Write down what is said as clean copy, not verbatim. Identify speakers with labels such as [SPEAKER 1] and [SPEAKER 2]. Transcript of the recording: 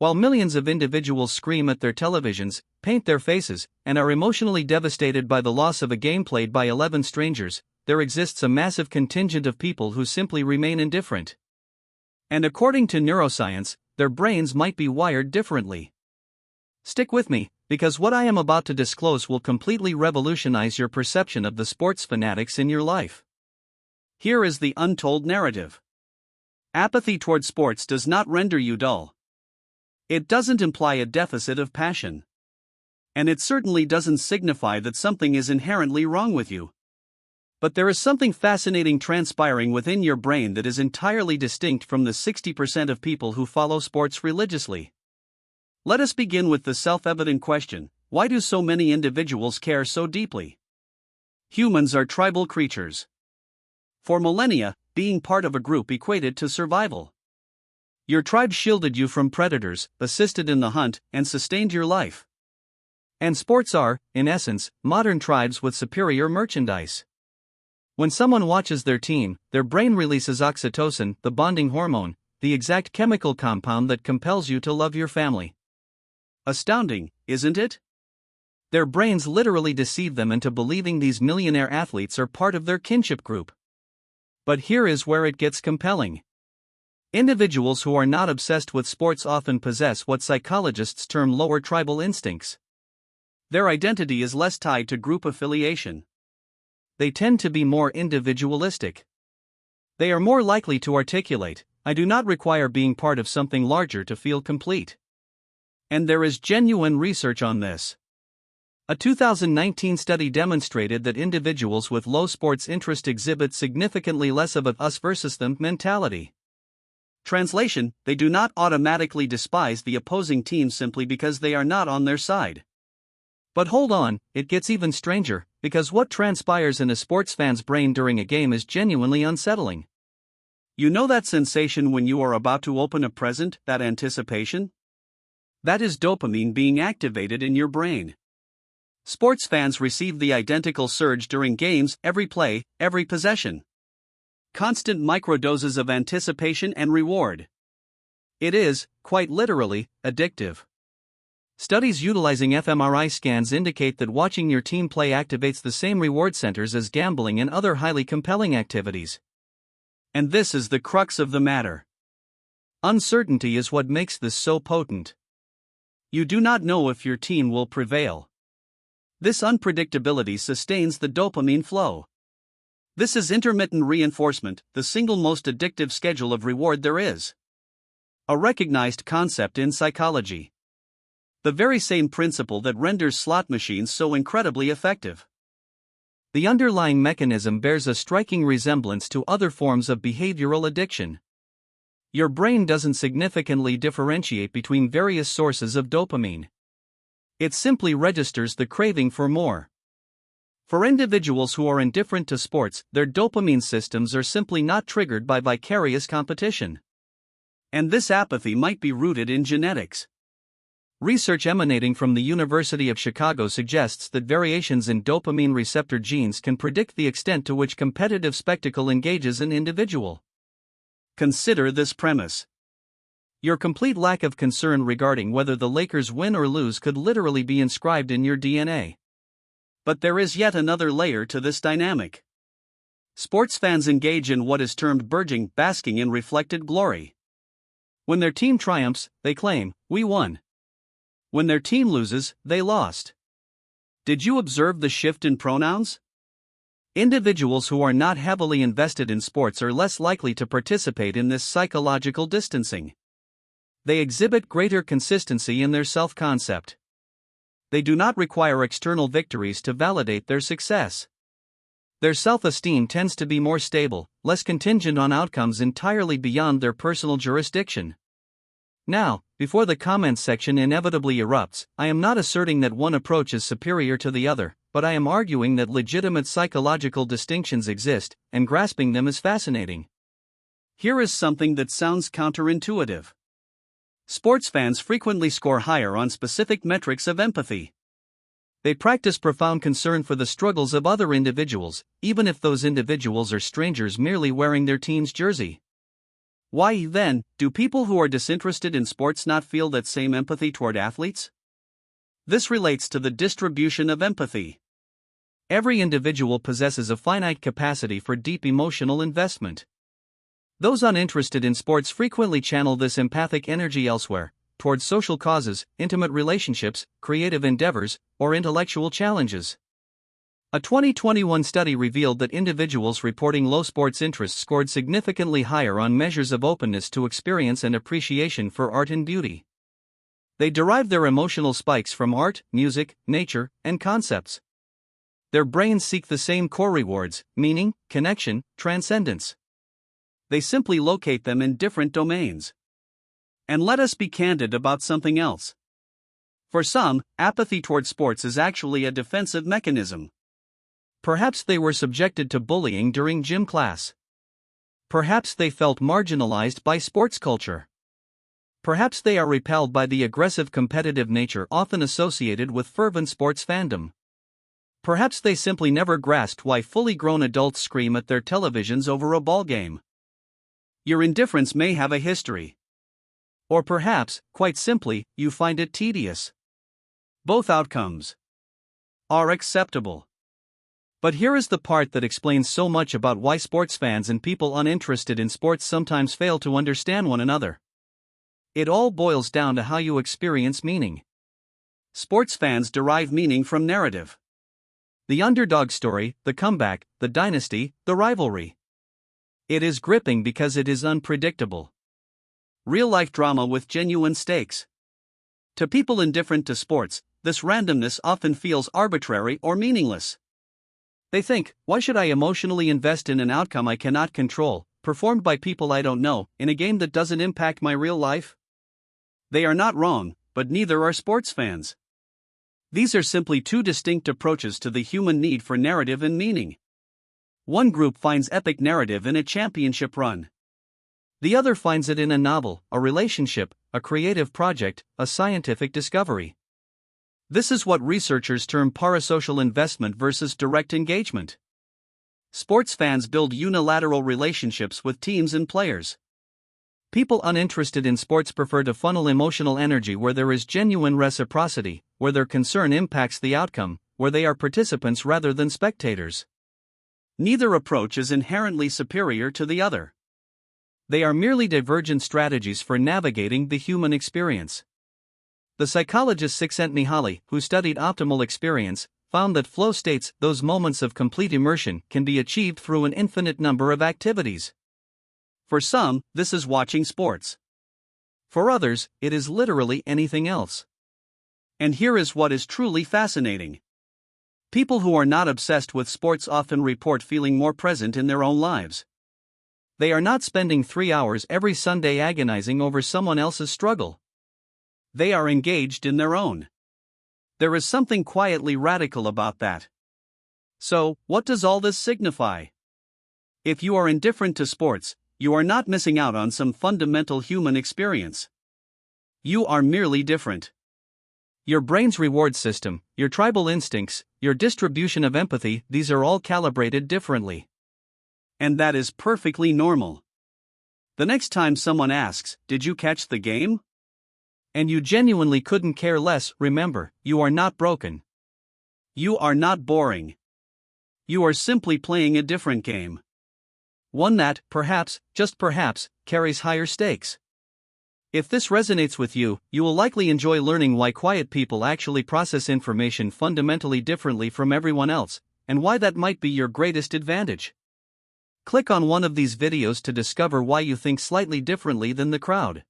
[SPEAKER 1] While millions of individuals scream at their televisions, paint their faces, and are emotionally devastated by the loss of a game played by 11 strangers, there exists a massive contingent of people who simply remain indifferent. And according to neuroscience, their brains might be wired differently. Stick with me, because what I am about to disclose will completely revolutionize your perception of the sports fanatics in your life. Here is the untold narrative. Apathy toward sports does not render you dull. It doesn't imply a deficit of passion. And it certainly doesn't signify that something is inherently wrong with you. But there is something fascinating transpiring within your brain that is entirely distinct from the 60% of people who follow sports religiously. Let us begin with the self-evident question: why do so many individuals care so deeply? Humans are tribal creatures. For millennia, being part of a group equated to survival. Your tribe shielded you from predators, assisted in the hunt, and sustained your life. And sports are, in essence, modern tribes with superior merchandise. When someone watches their team, their brain releases oxytocin, the bonding hormone, the exact chemical compound that compels you to love your family. Astounding, isn't it? Their brains literally deceive them into believing these millionaire athletes are part of their kinship group. But here is where it gets compelling. Individuals who are not obsessed with sports often possess what psychologists term lower tribal instincts. Their identity is less tied to group affiliation. They tend to be more individualistic. They are more likely to articulate, "I do not require being part of something larger to feel complete." And there is genuine research on this. A 2019 study demonstrated that individuals with low sports interest exhibit significantly less of a us versus them mentality. Translation: they do not automatically despise the opposing team simply because they are not on their side. But hold on, it gets even stranger, because what transpires in a sports fan's brain during a game is genuinely unsettling. You know that sensation when you are about to open a present, that anticipation? That is dopamine being activated in your brain. Sports fans receive the identical surge during games, every play, every possession. Constant microdoses of anticipation and reward. It is, quite literally, addictive. Studies utilizing fMRI scans indicate that watching your team play activates the same reward centers as gambling and other highly compelling activities. And this is the crux of the matter. Uncertainty is what makes this so potent. You do not know if your team will prevail. This unpredictability sustains the dopamine flow. This is intermittent reinforcement, the single most addictive schedule of reward there is. A recognized concept in psychology. The very same principle that renders slot machines so incredibly effective. The underlying mechanism bears a striking resemblance to other forms of behavioral addiction. Your brain doesn't significantly differentiate between various sources of dopamine. It simply registers the craving for more. For individuals who are indifferent to sports, their dopamine systems are simply not triggered by vicarious competition. And this apathy might be rooted in genetics. Research emanating from the University of Chicago suggests that variations in dopamine receptor genes can predict the extent to which competitive spectacle engages an individual. Consider this premise. Your complete lack of concern regarding whether the Lakers win or lose could literally be inscribed in your DNA. But there is yet another layer to this dynamic. Sports fans engage in what is termed burgeoning, basking in reflected glory. When their team triumphs, they claim, "We won." When their team loses, they lost. Did you observe the shift in pronouns? Individuals who are not heavily invested in sports are less likely to participate in this psychological distancing. They exhibit greater consistency in their self-concept. They do not require external victories to validate their success. Their self-esteem tends to be more stable, less contingent on outcomes entirely beyond their personal jurisdiction. Now, before the comments section inevitably erupts, I am not asserting that one approach is superior to the other, but I am arguing that legitimate psychological distinctions exist, and grasping them is fascinating. Here is something that sounds counterintuitive. Sports fans frequently score higher on specific metrics of empathy. They practice profound concern for the struggles of other individuals, even if those individuals are strangers merely wearing their team's jersey. Why, then, do people who are disinterested in sports not feel that same empathy toward athletes? This relates to the distribution of empathy. Every individual possesses a finite capacity for deep emotional investment. Those uninterested in sports frequently channel this empathic energy elsewhere, towards social causes, intimate relationships, creative endeavors, or intellectual challenges. A 2021 study revealed that individuals reporting low sports interest scored significantly higher on measures of openness to experience and appreciation for art and beauty. They derive their emotional spikes from art, music, nature, and concepts. Their brains seek the same core rewards: meaning, connection, transcendence. They simply locate them in different domains. And let us be candid about something else. For some, apathy toward sports is actually a defensive mechanism. Perhaps they were subjected to bullying during gym class. Perhaps they felt marginalized by sports culture. Perhaps they are repelled by the aggressive competitive nature often associated with fervent sports fandom. Perhaps they simply never grasped why fully grown adults scream at their televisions over a ball game. Your indifference may have a history. Or perhaps, quite simply, you find it tedious. Both outcomes are acceptable. But here is the part that explains so much about why sports fans and people uninterested in sports sometimes fail to understand one another. It all boils down to how you experience meaning. Sports fans derive meaning from narrative. The underdog story, the comeback, the dynasty, the rivalry. It is gripping because it is unpredictable. Real-life drama with genuine stakes. To people indifferent to sports, this randomness often feels arbitrary or meaningless. They think, why should I emotionally invest in an outcome I cannot control, performed by people I don't know, in a game that doesn't impact my real life? They are not wrong, but neither are sports fans. These are simply two distinct approaches to the human need for narrative and meaning. One group finds epic narrative in a championship run. The other finds it in a novel, a relationship, a creative project, a scientific discovery. This is what researchers term parasocial investment versus direct engagement. Sports fans build unilateral relationships with teams and players. People uninterested in sports prefer to funnel emotional energy where there is genuine reciprocity, where their concern impacts the outcome, where they are participants rather than spectators. Neither approach is inherently superior to the other. They are merely divergent strategies for navigating the human experience. The psychologist Csikszentmihalyi, who studied optimal experience, found that flow states, those moments of complete immersion, can be achieved through an infinite number of activities. For some, this is watching sports. For others, it is literally anything else. And here is what is truly fascinating. People who are not obsessed with sports often report feeling more present in their own lives. They are not spending 3 hours every Sunday agonizing over someone else's struggle. They are engaged in their own. There is something quietly radical about that. So, what does all this signify? If you are indifferent to sports, you are not missing out on some fundamental human experience. You are merely different. Your brain's reward system, your tribal instincts, your distribution of empathy, these are all calibrated differently. And that is perfectly normal. The next time someone asks, "Did you catch the game?" and you genuinely couldn't care less, remember, you are not broken. You are not boring. You are simply playing a different game. One that, perhaps, just perhaps, carries higher stakes. If this resonates with you, you will likely enjoy learning why quiet people actually process information fundamentally differently from everyone else, and why that might be your greatest advantage. Click on one of these videos to discover why you think slightly differently than the crowd.